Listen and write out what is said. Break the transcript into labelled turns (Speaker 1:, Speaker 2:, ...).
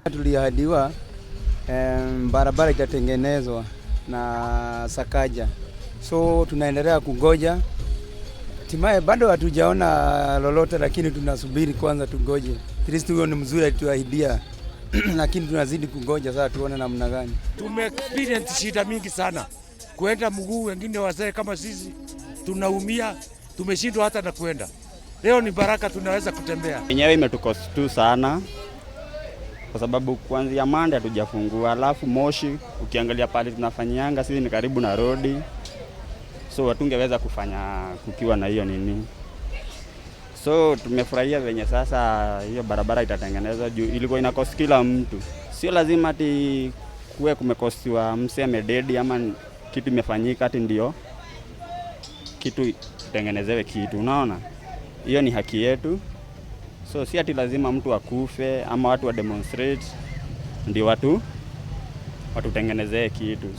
Speaker 1: Tuliahidiwa barabara itatengenezwa na Sakaja, so tunaendelea kungoja. Hatimaye bado hatujaona lolote, lakini tunasubiri kwanza tungoje. Kristo huyo ni mzuri alituahidia lakini tunazidi kungoja sasa tuone namna gani.
Speaker 2: Experience shida mingi sana. Kuenda mguu, wengine wazee kama sisi tunaumia, tumeshindwa hata na kwenda. Leo ni baraka tunaweza kutembea.
Speaker 3: Yenyewe imetukosti tu sana kwa sababu kuanzia Monday hatujafungua, alafu Moshi ukiangalia pale tunafanyianga sisi ni karibu na rodi. So hatungeweza kufanya kukiwa na hiyo nini. So tumefurahia venye sasa hiyo barabara itatengenezwa juu ilikuwa inakosti kila mtu. Sio lazima ati kuwe kumekostiwa mseme dedi ama kitu imefanyika ati ndio kitu tengenezewe kitu, unaona? Hiyo ni haki yetu. So si ati lazima mtu akufe ama watu wa demonstrate ndio watu tengenezee kitu.